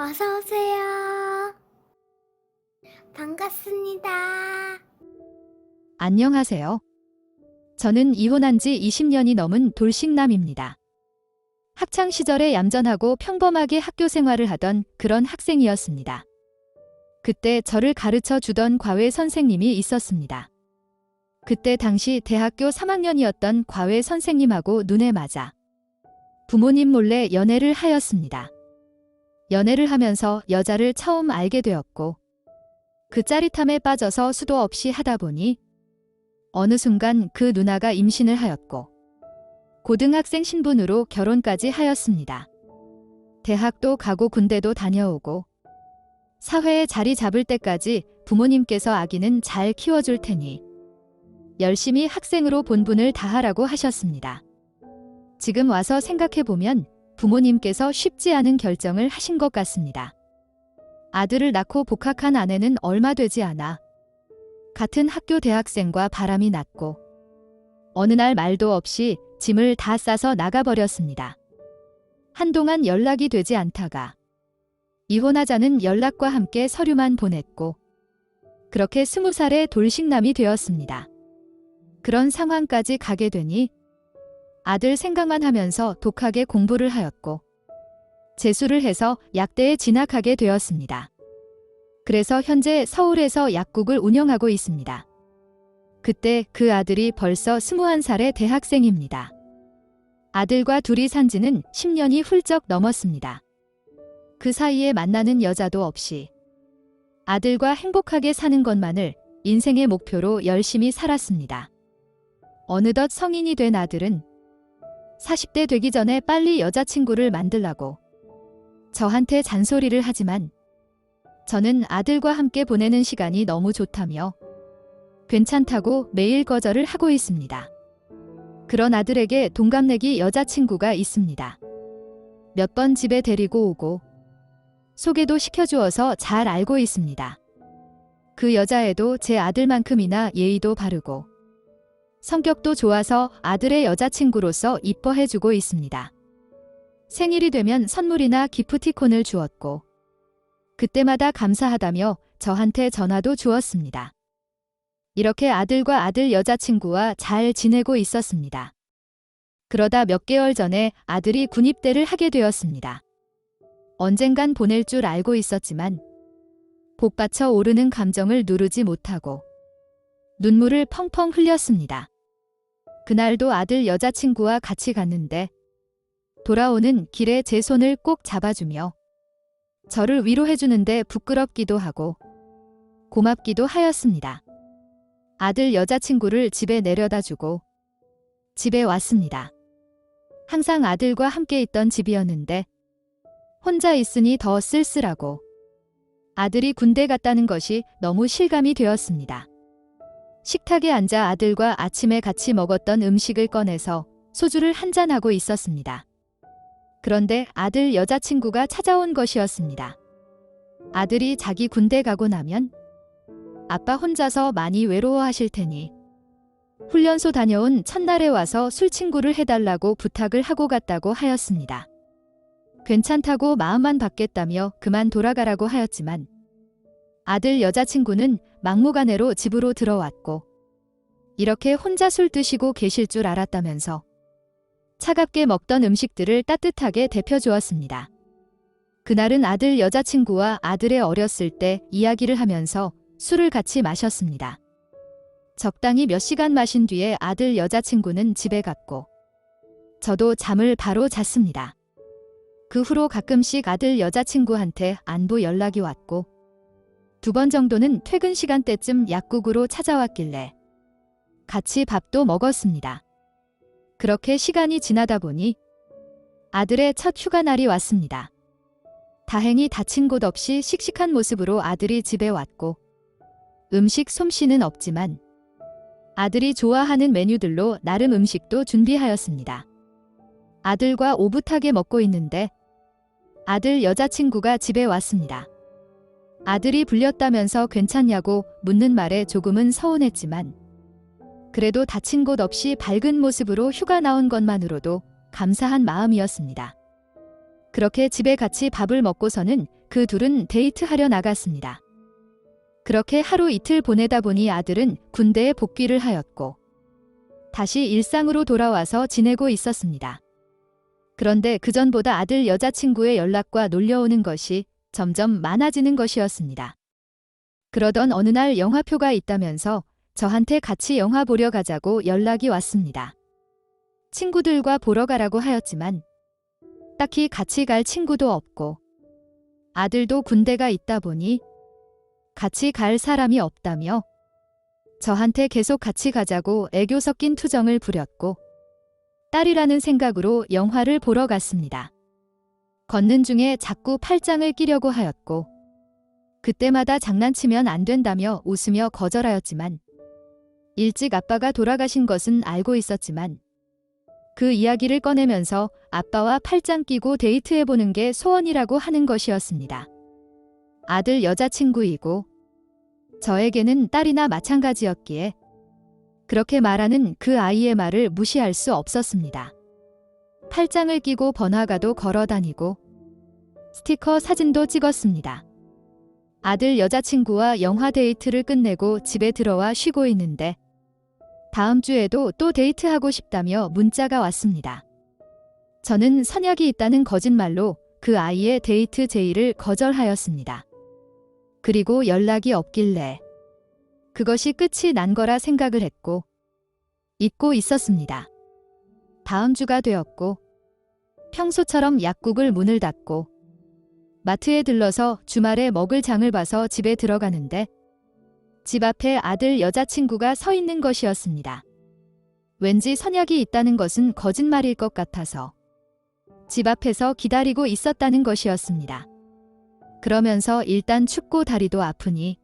어서 오세요. 반갑습니다. 안녕하세요. 저는 이혼한 지 20년이 넘은 돌싱남입니다. 학창 시절에 얌전하고 평범하게 학교 생활을 하던 그런 학생이었습니다. 그때 저를 가르쳐 주던 과외 선생님이 있었습니다. 그때 당시 대학교 3학년이었던 과외 선생님하고 눈에 맞아 부모님 몰래 연애를 하였습니다. 연애를 하면서 여자를 처음 알게 되었고 그 짜릿함에 빠져서 수도 없이 하다 보니 어느 순간 그 누나가 임신을 하였고 고등학생 신분으로 결혼까지 하였습니다. 대학도 가고 군대도 다녀오고 사회에 자리 잡을 때까지 부모님께서 아기는 잘 키워줄 테니 열심히 학생으로 본분을 다하라고 하셨습니다. 지금 와서 생각해보면 부모님께서 쉽지 않은 결정을 하신 것 같습니다. 아들을 낳고 복학한 아내는 얼마 되지 않아 같은 학교 대학생과 바람이 났고 어느 날 말도 없이 짐을 다 싸서 나가버렸습니다. 한동안 연락이 되지 않다가 이혼하자는 연락과 함께 서류만 보냈고 그렇게 20살의 돌싱남이 되었습니다. 그런 상황까지 가게 되니 아들 생각만 하면서 독하게 공부를 하였고 재수를 해서 약대에 진학하게 되었습니다. 그래서 현재 서울에서 약국을 운영하고 있습니다. 그때 그 아들이 벌써 21살의 대학생입니다. 아들과 둘이 산 지는 10년이 훌쩍 넘었습니다. 그 사이에 만나는 여자도 없이 아들과 행복하게 사는 것만을 인생의 목표로 열심히 살았습니다. 어느덧 성인이 된 아들은 40대 되기 전에 빨리 여자친구를 만들라고 저한테 잔소리를 하지만 저는 아들과 함께 보내는 시간이 너무 좋다며 괜찮다고 매일 거절을 하고 있습니다. 그런 아들에게 동갑내기 여자친구가 있습니다. 몇 번 집에 데리고 오고 소개도 시켜주어서 잘 알고 있습니다. 그 여자애도 제 아들만큼이나 예의도 바르고 성격도 좋아서 아들의 여자친구로서 이뻐해주고 있습니다. 생일이 되면 선물이나 기프티콘을 주었고 그때마다 감사하다며 저한테 전화도 주었습니다. 이렇게 아들과 아들 여자친구와 잘 지내고 있었습니다. 그러다 몇 개월 전에 아들이 군입대를 하게 되었습니다. 언젠간 보낼 줄 알고 있었지만 복받쳐 오르는 감정을 누르지 못하고 눈물을 펑펑 흘렸습니다. 그날도 아들 여자친구와 같이 갔는데 돌아오는 길에 제 손을 꼭 잡아주며 저를 위로해주는데 부끄럽기도 하고 고맙기도 하였습니다. 아들 여자친구를 집에 내려다주고 집에 왔습니다. 항상 아들과 함께 있던 집이었는데 혼자 있으니 더 쓸쓸하고 아들이 군대 갔다는 것이 너무 실감이 되었습니다. 식탁에 앉아 아들과 아침에 같이 먹었던 음식을 꺼내서 소주를 한잔하고 있었습니다. 그런데 아들 여자친구가 찾아온 것이었습니다. 아들이 자기 군대 가고 나면 아빠 혼자서 많이 외로워하실 테니 훈련소 다녀온 첫날에 와서 술 친구를 해달라고 부탁을 하고 갔다고 하였습니다. 괜찮다고 마음만 받겠다며 그만 돌아가라고 하였지만 아들 여자친구는 막무가내로 집으로 들어왔고 이렇게 혼자 술 드시고 계실 줄 알았다면서 차갑게 먹던 음식들을 따뜻하게 데펴주었습니다. 그날은 아들 여자친구와 아들의 어렸을 때 이야기를 하면서 술을 같이 마셨습니다. 적당히 몇 시간 마신 뒤에 아들 여자친구는 집에 갔고 저도 잠을 바로 잤습니다. 그 후로 가끔씩 아들 여자친구한테 안부 연락이 왔고 2번 정도는 퇴근 시간대쯤 약국으로 찾아왔길래 같이 밥도 먹었습니다. 그렇게 시간이 지나다 보니 아들의 첫 휴가날이 왔습니다. 다행히 다친 곳 없이 씩씩한 모습으로 아들이 집에 왔고 음식 솜씨는 없지만 아들이 좋아하는 메뉴들로 나름 음식도 준비하였습니다. 아들과 오붓하게 먹고 있는데 아들 여자친구가 집에 왔습니다. 아들이 불렸다면서 괜찮냐고 묻는 말에 조금은 서운했지만 그래도 다친 곳 없이 밝은 모습으로 휴가 나온 것만으로도 감사한 마음이었습니다. 그렇게 집에 같이 밥을 먹고서는 그 둘은 데이트하려 나갔습니다. 그렇게 하루 이틀 보내다 보니 아들은 군대에 복귀를 하였고 다시 일상으로 돌아와서 지내고 있었습니다. 그런데 그전보다 아들 여자친구의 연락과 놀려오는 것이 점점 많아지는 것이었습니다. 그러던 어느 날 영화표가 있다면서 저한테 같이 영화 보러 가자고 연락이 왔습니다. 친구들과 보러 가라고 하였지만 딱히 같이 갈 친구도 없고 아들도 군대가 있다 보니 같이 갈 사람이 없다며 저한테 계속 같이 가자고 애교 섞인 투정을 부렸고 딸이라는 생각으로 영화를 보러 갔습니다. 걷는 중에 자꾸 팔짱을 끼려고 하였고 그때마다 장난치면 안 된다며 웃으며 거절하였지만 일찍 아빠가 돌아가신 것은 알고 있었지만 그 이야기를 꺼내면서 아빠와 팔짱 끼고 데이트해보는 게 소원이라고 하는 것이었습니다. 아들 여자친구이고 저에게는 딸이나 마찬가지였기에 그렇게 말하는 그 아이의 말을 무시할 수 없었습니다. 팔짱을 끼고 번화가도 걸어 다니고 스티커 사진도 찍었습니다. 아들 여자친구와 영화 데이트를 끝내고 집에 들어와 쉬고 있는데 다음 주에도 또 데이트하고 싶다며 문자가 왔습니다. 저는 선약이 있다는 거짓말로 그 아이의 데이트 제의를 거절하였습니다. 그리고 연락이 없길래 그것이 끝이 난 거라 생각을 했고 잊고 있었습니다. 다음 주가 되었고 평소처럼 약국을 문을 닫고 마트에 들러서 주말에 먹을 장을 봐서 집에 들어가는데 집 앞에 아들 여자친구가 서 있는 것이었습니다. 왠지 선약이 있다는 것은 거짓말일 것 같아서 집 앞에서 기다리고 있었다는 것이었습니다. 그러면서 일단 춥고 다리도 아프니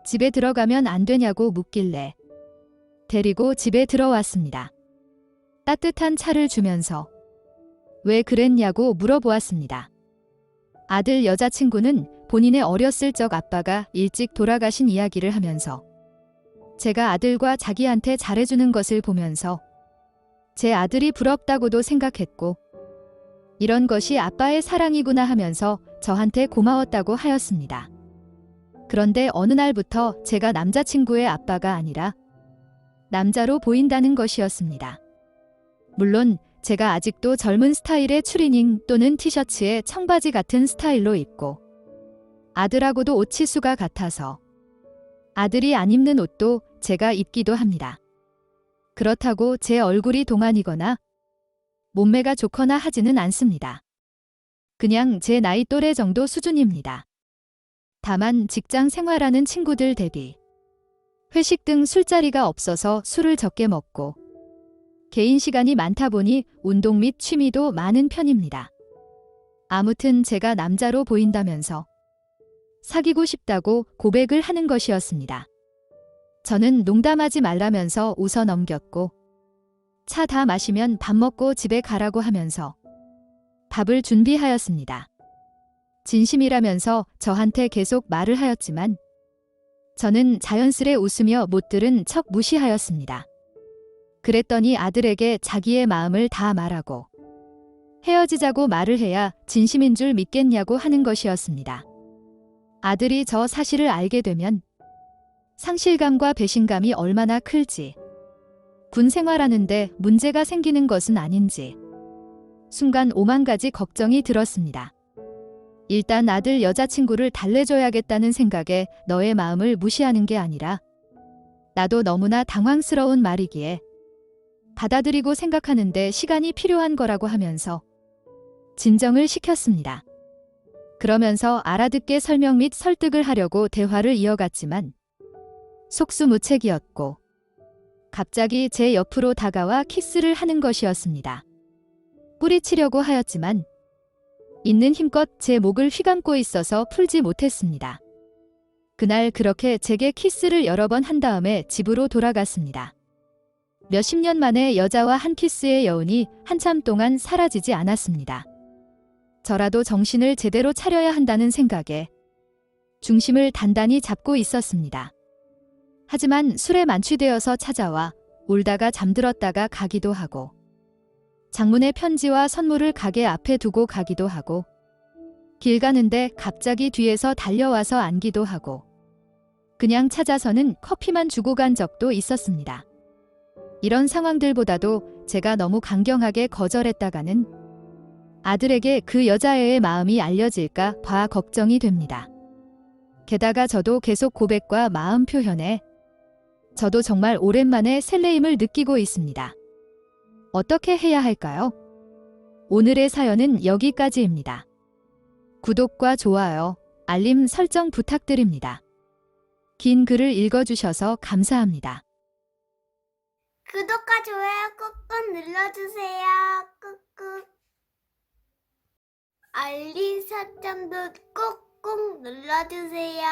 집에 들어가면 안 되냐고 묻길래 데리고 집에 들어왔습니다. 따뜻한 차를 주면서 왜 그랬냐고 물어보았습니다. 아들 여자친구는 본인의 어렸을 적 아빠가 일찍 돌아가신 이야기를 하면서 제가 아들과 자기한테 잘해주는 것을 보면서 제 아들이 부럽다고도 생각했고 이런 것이 아빠의 사랑이구나 하면서 저한테 고마웠다고 하였습니다. 그런데 어느 날부터 제가 남자친구의 아빠가 아니라 남자로 보인다는 것이었습니다. 물론 제가 아직도 젊은 스타일의 추리닝 또는 티셔츠에 청바지 같은 스타일로 입고 아들하고도 옷 치수가 같아서 아들이 안 입는 옷도 제가 입기도 합니다. 그렇다고 제 얼굴이 동안이거나 몸매가 좋거나 하지는 않습니다. 그냥 제 나이 또래 정도 수준입니다. 다만 직장 생활하는 친구들 대비 회식 등 술자리가 없어서 술을 적게 먹고 개인 시간이 많다 보니 운동 및 취미도 많은 편입니다. 아무튼 제가 남자로 보인다면서 사귀고 싶다고 고백을 하는 것이었습니다. 저는 농담하지 말라면서 웃어 넘겼고 차 다 마시면 밥 먹고 집에 가라고 하면서 밥을 준비하였습니다. 진심이라면서 저한테 계속 말을 하였지만 저는 자연스레 웃으며 못 들은 척 무시하였습니다. 그랬더니 아들에게 자기의 마음을 다 말하고 헤어지자고 말을 해야 진심인 줄 믿겠냐고 하는 것이었습니다. 아들이 저 사실을 알게 되면 상실감과 배신감이 얼마나 클지, 군 생활하는데 문제가 생기는 것은 아닌지 순간 오만 가지 걱정이 들었습니다. 일단 아들 여자친구를 달래줘야겠다는 생각에 너의 마음을 무시하는 게 아니라 나도 너무나 당황스러운 말이기에 받아들이고 생각하는데 시간이 필요한 거라고 하면서 진정을 시켰습니다. 그러면서 알아듣게 설명 및 설득을 하려고 대화를 이어갔지만 속수무책이었고 갑자기 제 옆으로 다가와 키스를 하는 것이었습니다. 뿌리치려고 하였지만 있는 힘껏 제 목을 휘감고 있어서 풀지 못했습니다. 그날 그렇게 제게 키스를 여러 번 한 다음에 집으로 돌아갔습니다. 몇십 년 만에 여자와 한 키스의 여운이 한참 동안 사라지지 않았습니다. 저라도 정신을 제대로 차려야 한다는 생각에 중심을 단단히 잡고 있었습니다. 하지만 술에 만취되어서 찾아와 울다가 잠들었다가 가기도 하고 장문의 편지와 선물을 가게 앞에 두고 가기도 하고, 길 가는데 갑자기 뒤에서 달려와서 안기도 하고, 그냥 찾아서는 커피만 주고 간 적도 있었습니다. 이런 상황들보다도 제가 너무 강경하게 거절했다가는 아들에게 그 여자애의 마음이 알려질까 봐 걱정이 됩니다. 게다가 저도 계속 고백과 마음 표현에 저도 정말 오랜만에 설레임을 느끼고 있습니다. 어떻게 해야 할까요? 오늘의 사연은 여기까지입니다. 구독과 좋아요, 알림 설정 부탁드립니다. 긴 글을 읽어주셔서 감사합니다. 구독과 좋아요 꾹꾹 눌러주세요. 꾹꾹. 알림 설정도 꾹꾹 눌러주세요.